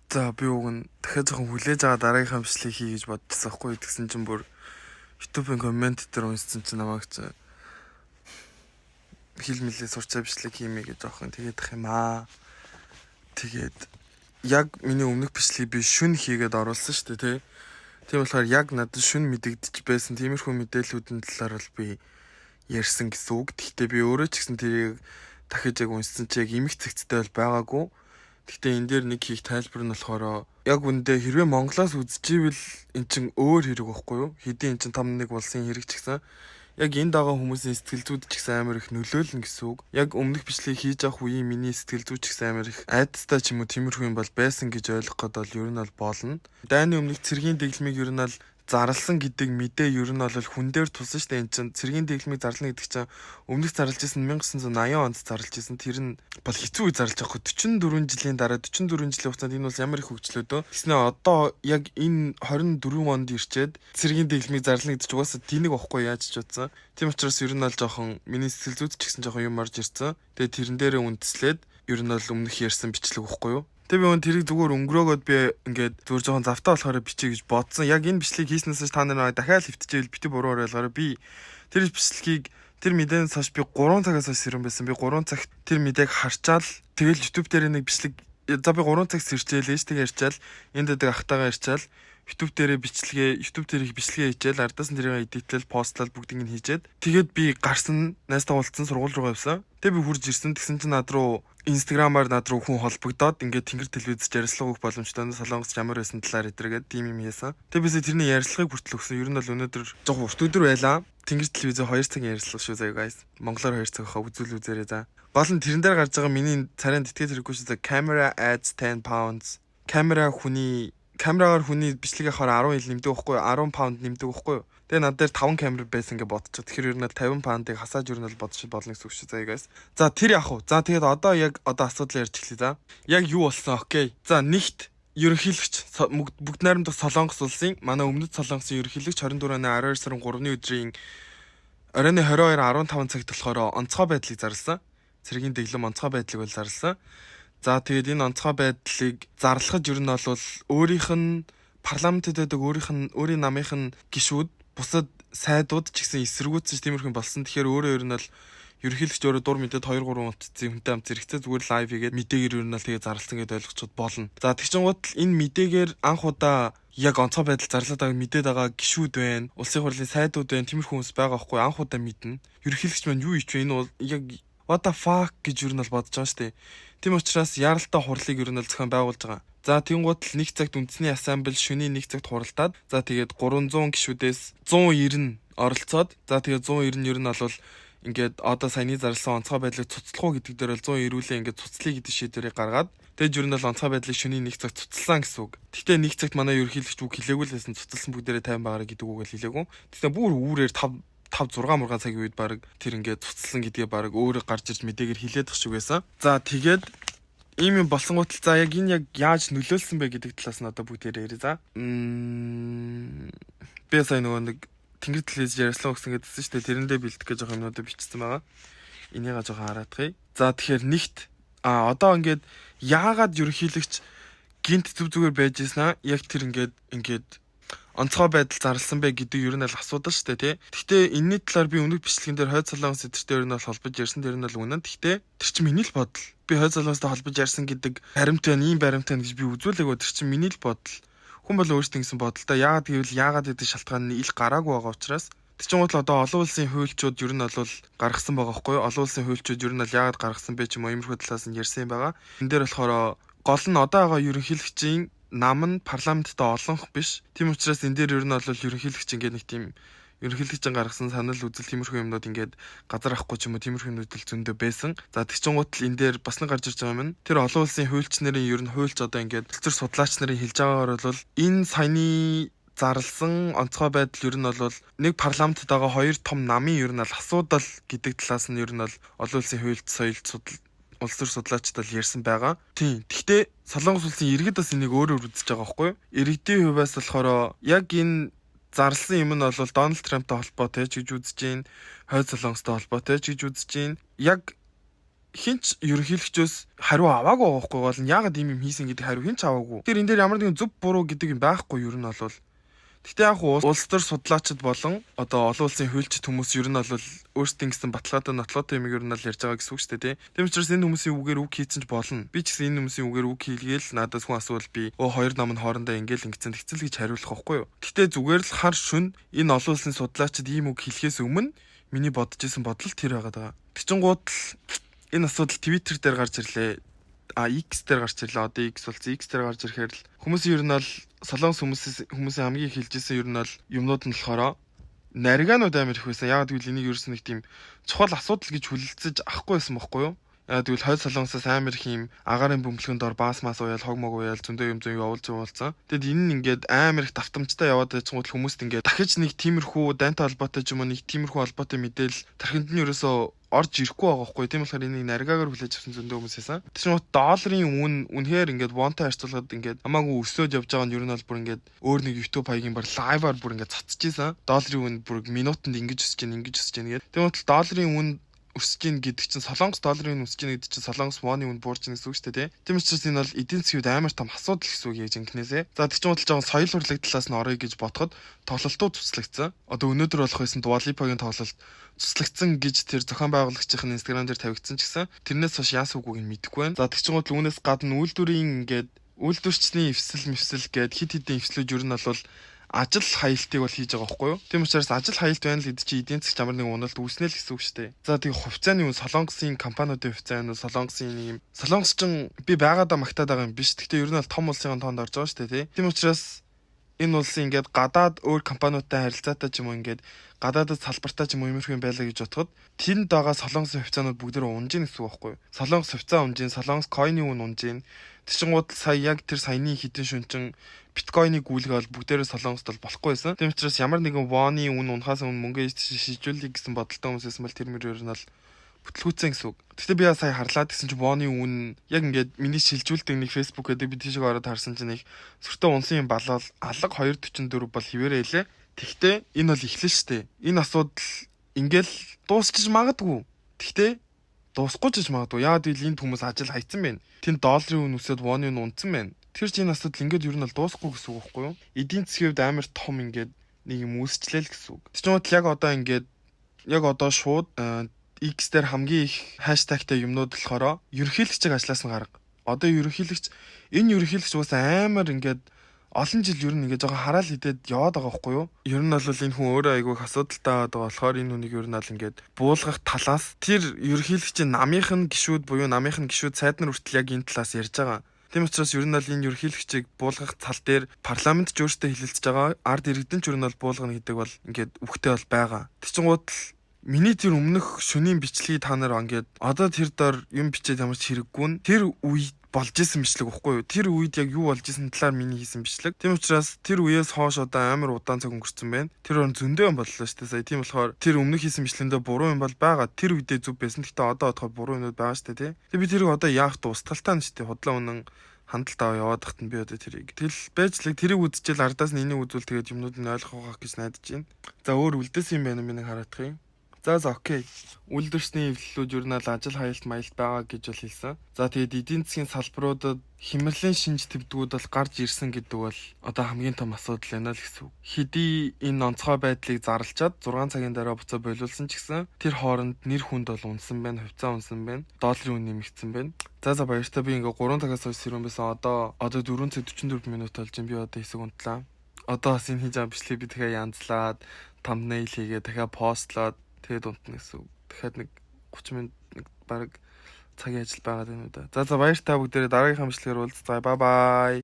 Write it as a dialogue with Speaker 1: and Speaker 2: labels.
Speaker 1: За би уг нь дахиад жоохон хүлээж байгаа дараагийнхаа бичлэгийг хий гэж бодчихсон хгүй тэгсэн чинь бүр YouTube-ын коммент дээр уншсан чинь намайг хил мэлээ сурчаа бичлэг хиймээ гэж жоохон тэгээд ах юм аа. Тэгээд яг миний өмнөх бичлэгийг би шүн хийгээд оруулсан шүү дээ тий. Тийм болохоор яг надад шүн мэдэгдэж байсан тиймэрхүү мэдээллүүдийн талаар бол би ярьсан гэсэн үг. Гэхдээ би өөрөө ч гэсэн тэрийг дахиж яг уншсан чи яг эмх цэгцтэй бол байгаагүй. Гэхдээ энэ дээр нэг хийх тайлбар нь болохоор яг үндэ хэрвээ Монголоос үзчихвэл эн чин өөр хэрэг байхгүй юу? Хэдийн эн чин 5-1 улсын хэрэг ч гэсэн яг энд байгаа хүмүүсийн сэтгэл зүйд ч гэсэн амар их нөлөөлнө гэсэн үг. Яг өмнөх бичлэгийг хийж авах үеийн миний сэтгэл зүй ч гэсэн амар их айдастай ч юм уу тиймэрхүү юм бол байсан гэж ойлгох гээд бол ер нь бол болно. Дайны өмнөх цэргийн дэглэмийг ер нь бол зарлсан гэдэг мэдээ ер нь бол хүн дээр тулсан шүү дээ. Энд чинь цэргийн дэглэмийг зарлана гэдэг чинь өмнөх зарлж исэн 1980 онд зарлж исэн. Тэр нь бол хэцүү үе зарлж байгаа хөө 44 жилийн дараа 44 жилийн хугацаанд энэ бол ямар их хөгжлөөдөө. Тэснэ одоо яг энэ 24 онд ирчээд цэргийн дэглэмийг зарлана гэдэг чинь угаасаа тэнэг واخгүй яаж ч утсан. Тийм учраас ер нь бол жоохон миний сэтгэл зүйд ч гэсэн жоохон юм орж ирсэн. Тэгээ тэрэн дээрээ үндэслээд ер нь бол өмнөх ярьсан бичлэг واخгүй юу? Тэг би тэрийг зүгээр өнгөрөөгөөд би ингээд зүгээр жоохон завтаа болохоор бичиж гэж бодсон. Яг энэ бичлэгийг хийснээс та нар дахиад хэвтчихвэл бити буруу ойлгоорой. Би тэр бичлэгийг тэр мэдээнээс хойш би 3 цагаас хойш сэрэн байсан. Би 3 цагт тэр мэдээг харчаал тэгэл YouTube дээр нэг бичлэг за би 3 цаг сэрчээл ээжтэйгээ ярьчаал энд дэдэг ахтайгаа ярьчаал YouTube дээрээ YouTube дээр их бичлэгээ хийчихэл ардаас нь тэрийг эдитлэл постлал бүгдийг нь хийжээд тэгээд би гарсан найстаа уулзсан сургууль руу явсан. Тэг би хурж ирсэн тэгсэн чинь над руу Instagram-аар над руу хүн холбогдоод ингээд тэнгэр телевизч ярилцлага өгөх боломжтой Солонгос ямар байсан талаар эдрэгээд тим юм яасан. Тэг бисээ тэрний ярилцлагыг хүртэл өгсөн. Ер нь бол өнөөдөр жоохон урт өдөр байлаа. Тэнгэр телевизээ 2 цагийн ярилцлага шүү заяа guys. Монголоор 2 цаг хаа үзүүл үзээрэй за. Гол нь тэрэн дээр гарч байгаа миний царайн тэтгээд хэрэггүй шүү заяа. Camera adds 10 pounds. Камерагаар хүний бичлэгээ харахаар 10 ил нэмдэг байхгүй 10 паунд нэмдэг байхгүй. Тэгээ над дээр 5 камер байсан гэж бодчих. Тэгэхээр ер нь 50 паундыг хасааж ер нь бодож болно гэсэн үг шүү заяа guys. За тэр яах вэ? За тэгээд одоо асуудал ярьж эхлэе за. Яг юу болсон? Окей. За нэгт ерөнхийлөгч бүгд найрамдах Солонгос улсын манай өмнөд Солонгосын ерөнхийлөгч 24 оны 12 сарын 3-ны өдрийн оройн 22:15 цагт болохоор онцгой байдлыг зарласан. Цэргийн дэглэм онцгой байдлыг бол зарласан. За тэгээд энэ онцгой байдлыг зарлахад ер нь бол өөрийнх нь парламентэд байдаг өөрийн намынх нь гишүүд бусад сайдууд ч гэсэн эсэргүүцэж тиймэрхэн болсон. Тэгэхээр өөрөө ер нь бол ерөнхийлөгч өөрөө дур мэдээд 2-3 утцын хүнтэй хамт зэрэгцээ зүгээр лайв хийгээд мэдээгээр ер нь бол тэгээд зарласан гэдээ ойлгочиход болно. За тэгчингууд энэ мэдээгээр анх удаа яг онцгой байдал зарлаад байгаа мэдээд байгаа гишүүд байна. Улсын хурлын сайдууд байна. Тиймэрхэн хүмүүс байгаа байхгүй анх удаа мэднэ. Ерөнхийлөгч маань юу ич вэ? Энэ бол яг what the fuck гэж ер нь бол бодож байгаа шүү дээ. Тийм учраас яаралтай хурлыг ер нь л зохион байгуулж байгаа. За тэнгуут л нэг цагт үндэсний ассамбле шөнийн нэг цагт хуралдаад за тэгээд 300 гишүүдээс 190 оролцоод за тэгээд 190 ер нь бол ингээд одоо саяны зарласан онцгой байдлыг цуцлах уу гэдэг дээр бол 100 ирүүлээ ингээд цуцлая гэдэг шийдвэрийг гаргаад тэгээд ер нь бол онцгой байдлыг шөнийн нэг цагт цуцлсан гэсэн үг. Гэхдээ нэг цагт манай ерөнхийлөгч үг хэлээгүй л байсан цуцлсан бүгдээрээ 50 байгаараа гэдэг үг л хэлээгүй. Тэгтээ бүр үүрээр 5-6 цагийн үед баг тэр ингээд цуцлсан гэдгээ баг өөрөө гарч ирж мэдээгээр хилээд тах шиг байсан. За тэгээд ийм юм болсонгууд л за яг энэ яаж нөлөөлсөн бэ гэдэг талаас нь одоо бүгдээрээ ярив за. Би сая нөгөө нэг тэнгэр телевиз ярьслаа өгсөн гэдсэн шүү дээ. Тэрэндээ бэлдэх гэж байгаа юмнуудыг бичсэн байгаа. Энийгээ жоохон хараадахыг. За тэгэхээр нэгт одоо ингээд яагаад ерөнхийлөгч гинт зүгээр байж ийсэн яг тэр ингээд онцгой байдал зарласан бэ гэдэг ер нь л асуудал шүү дээ тий. Гэхдээ энэний талаар би өмнөх бичлэгэн дээр Хойд Солонгос эдэртэй ер нь бол холбож ярьсан дээр нь бол үнэн. Гэхдээ тэр чинь миний л бодол. Би Хойд Солонгостой холбож ярьсан гэдэг баримт байна, ийм баримт байна гэж би үзүүлээгөө тэр чинь миний л бодол. Хүн бол өөрсдөө ингэсэн бодолтой. Яагаад гэдэг шалтгаан нь ил гараагүй байгаа учраас тэр чинь одоо олон улсын хуульчууд ер нь бол гаргасан байгаа байхгүй юу? Олон улсын хуульчууд ер нь бол яагаад гаргасан бэ ч юм уу иймэрхүү талаас нь ярьсан юм байгаа. Энэ дээр болохоор гол нь одоо байгаа ерөнхийлөгчийн нам нь парламенттай олонх биш. Тийм учраас энэ дээр ер нь бол ерөнхийлөгч ингээд нэг тийм ерөнхийлөгчийн гаргасан санал үзэл тиймэрхүү юмнууд ингээд газар авахгүй ч юм уу тиймэрхүү юмнууд зөндөө байсан. За тэгчингууд л энэ дээр бас нэг гарч ирж байгаа юм. Тэр олон улсын хуульч нарын ер нь хуульч одоо ингээд цэцэр судлаач нарын хэлж байгаагаар бол энэ саяны зарлсан онцгой байдал ер нь бол нэг парламентд байгаа хоёр том намын ер нь асуудал гэдэг талаас нь ер нь бол олон улсын хуульч соёл улс төр судлаачдад ярьсан байгаа. Тийм. Гэхдээ Солонгос улсын иргэд бас энийг өөрөөр үзэж байгаа байхгүй юу? Иргэдийн хувьас болохоор яг энэ зарласан юм нь бол Дональд Трамптай холбоотой ч гэж үзэж гин, Хойд Солонгостой холбоотой ч гэж үзэж гин. Яг хинч ерөнхийлөгчөөс хариу аваагүй байгаа байхгүй бол яагаад ийм юм хийсэн гэдэг хариу хинч аваагүй. Тэр энэ дээр ямар нэгэн зөв буруу гэдэг юм байхгүй ер нь бол. Гэхдээ яг улс төр судлаачид болон одоо олон улсын хуульчид хүмүүс ер нь бол өөрсдийн гэсэн баталгаатай нотлоотой юм ер нь л ярьж байгаа гэсэн үг шүү дээ. Тийм учраас энэ хүмүүсийн үгээр үг хийцэн ч болно. Би ч гэсэн энэ хүмүүсийн үгээр үг хийлгээл надаас хүн асуувал би хоёр ном нь хоорондоо ингээл ингэсэн тэгцэл гэж хариулах байхгүй юу. Гэхдээ зүгээр л хар шүн энэ олон улсын судлаачид ийм үг хэлэхээс өмнө миний бодож исэн бодол тэр байгаа даа. Тэгчингууд энэ асуудал Twitter дээр гарч ирлээ. X дээр гарч ирлээ. Одоо X болсон. X дээр гарч ирэхээр л хүмүүсийн ер нь бол солонгос хүмүүсийн хамгийн их хэлжсэн ер нь бол юмнууд нь болохоор нариганууд амар их байсан. Яг тэгвэл энийг ерөөс нэг тийм чухал асуудал гэж хүлэлцэж авахгүй байсан байхгүй юу? Яг тэгвэл хойд солонгосоос амар их юм агарын бөмбөлгөнд ор баас мас уяал хог мог уяал зөндөө юм явуулж явуулсан. Тэгэд энэ нь ингээд амар их давтамжтай яваад байцгууд хүмүүст ингээд дахиж нэг тиймэрхүү дантай холбоотой ч юм уу нэг тиймэрхүү холбоотой мэдээлэл тархинд нь ерөөсөө орж ирэхгүй байгаа байхгүй. Тийм болохоор энийг наригаагаар хүлээж авсан зөндөө хүмүүс яасан. Тэр чинь долларын үн үнэхээр ингээд вонтой харьцуулахад ингээд хамаагүй өсөөд явж байгаа нь ер нь бол бүр ингээд өөр нэг YouTube хаягийн бар лайваар бүр ингээд цацж ийсэн. Долларын үн бүр минутанд ингэж өсөж гин гэдэг. Тийм бол долларын үн өсөж гин гэдэг чинь солонгос долларын үн өсөж гин гэдэг чинь солонгос воны үн буурч гин гэсэн үг шүү дээ. Тийм учраас энэ бол эдийн засгийн амар том асуудал гэсэн үг яг жинкнээсээ. За тэр чинь бодлож байгаа соёл хурлаг талаас нь орё гэж бодоход тоглолтууд цуслагдсан. Одоо өнөөдөр болох байсан Dua Lipa-гийн тоглолт цуслагдсан гэж тэр зохион байгуулагчийн Instagram дээр тавигдсан ч гэсэн тэрнээс хойш яас үгүйг нь мэдэхгүй байна. За тэр чинь бодлоо үүнээс гадна үйлдвэрийн ингээд үйлдвэрчний эвсэл гээд хит хитийн эвслүүд ер нь бол ажил хаялтыг бол хийж байгаа байхгүй юу? Тийм учраас ажил хаялт байна л гэдэг чинь эдийн засгийн ямар нэгэн уналт үүснэ л гэсэн үг шүү дээ. За тэгээ хувьцааны үн солонгосын компаниудын хувьцаа нь солонгосын юм. Солонгос ч би байгаадаа магтаад байгаа юм биш. Гэхдээ ер нь бол том улсын тоонд орж байгаа шүү дээ, тий. Тийм учраас энэ улсын ингээд гадаад өөр компаниудтай харилцаатай ч юм уу ингээд гадаадд салбартаа ч юм уу иймэрхүү юм байлаа гэж бодоход тэнд байгаа солонгосын хувьцаанууд бүгдээрээ унжин гэсэн үг байхгүй юу? Солонгос хувьцаа унжин, солонгос койны үн унжин. Тэшингууд сая яг тэр саяны хитэн шүнчин биткойныг гүйлгээл бүгдээрээ солонгост бол болохгүй байсан. Тийм учраас ямар нэгэн воны үн унахаас өмнө мөнгө шийдвэрлэе гэсэн бодолтой хүмүүсээс мэл тэр мөрөөр нь бол бүтлгүүцэн гэсэн үг. Гэхдээ би сая харлаад гэсэн чинь воны үн яг ингээд миний шилжүүлдэг нэг Facebook гэдэг би тийшээ ороод харсан чинь нэг сүртэй унсан юм балал алга 2.44 бол хിവэрэ хэлээ. Тэгтээ энэ бол эхлэн штэ. Энэ асуудал ингээл дуусчих магадгүй. Тэгтээ дуусахгүй ч магадгүй. Яагаад гэвэл энд хүмүүс ажил хайцсан байна. Тэнд долларын үн өсөд воны үн унтсан байна. Тэр чинь энэ асуудал ингээд ер нь бол дуусахгүй гэсэн үг байхгүй юу? Эдийн засгийн хувьд амар том ингээд нэг юм үүсчлээ л гэсэн үг. Тэр чинь яг одоо ингээд яг одоо шууд X дээр хамгийн их хаштагтай юмнууд болохоор ерөнхийлөгчийг ажлаас нь гарга. Одоо энэ ерөнхийлөгч бас амар ингээд олон жил ер нь ингээд жоохон хараал хідэд яваад байгаа байхгүй юу? Ер нь бол энэ хүн өөрөө айгүй их асуудалтай байгаа болохоор энэ хүнийг ер нь бол ингээд буулгах талаас тэр ерөнхийлөгчийн намынхын гишүүд сайд нар хүртэл яг энэ талаас ярьж байгаа. Тийм учраас ер нь бол энэ ерөнхийлөгчийг буулгах цал дээр парламент ч өөртөө хилэлцэж байгаа. Ард иргэдэн ч ер нь бол буулгана гэдэг бол ингээд үгтэй бол байгаа. Тэчингууд миний тэр өмнөх шөнийн бичлэгийг та нар ингээд одоо тэр дор юм бичээд ямар ч хэрэггүй нь тэр үед болж исэн бичлэг байхгүй юу? Тэр үед яг юу болж исэн талаар миний хийсэн бичлэг. Тийм учраас тэр үеэс хойш одоо амар удаан цаг өнгөрцөн байна. Тэр он зөндөө юм боллоо шүү дээ. Сая тийм болохоор тэр өмнөх хийсэн бичлэгэндээ буруу юм бол байгаа. Тэр үедээ зөв байсан. Гэхдээ одоо бодоход буруу юмуд байгаа шүү дээ, тий. Тэгээ би тэрийг одоо яах вэ? Устгалтаа нь шүү дээ. Худлаа үнэн хандлт аваа яваад тахт нь би одоо тэрийг тэгэл байжлаг тэрийг үдчихэл ардаас нь энийг үзүүл тэгээд юмнууд нь ойлгох гэж найдаж байна. За өөр үлдээс юм байна миний хараадах юм. За окей. Үйлдвэрчний эвлэлүүд ер нь л ажил хаялт маялт байгаа гэж бол хэлсэн. За тэгээд эдийн засгийн салбаруудад хямралын шинж тэмдгүүд бол гарч ирсэн гэдэг бол одоо хамгийн том асуудал байна л гэсэн үг. Хэдий энэ онцгой байдлыг зарлчаад 6 цагийн дараа буцаа болиулсан ч гэсэн тэр хооронд нэр хүнд бол унсан байна, хувьцаа унсан байна, долларын үн нэмэгдсэн байна. За баяртай би ингээ 3 цагаас хойш сэрүүн байсан. Одоо 4 цаг 44 минут болж би одоо хэсэг унтлаа. Одоо бас энэ хийж байгаа бичлэг би дахиад янзлаад, thumbnail хийгээ дахиад постлоод тэгээд унтна гэсэн үг. Дахиад нэг 30 минут нэг баг цагийн ажил байгаад байна уу да. За баяртай бүгдээрээ дараагийнхаа бичлэгээр уулзцгаая. Bye bye.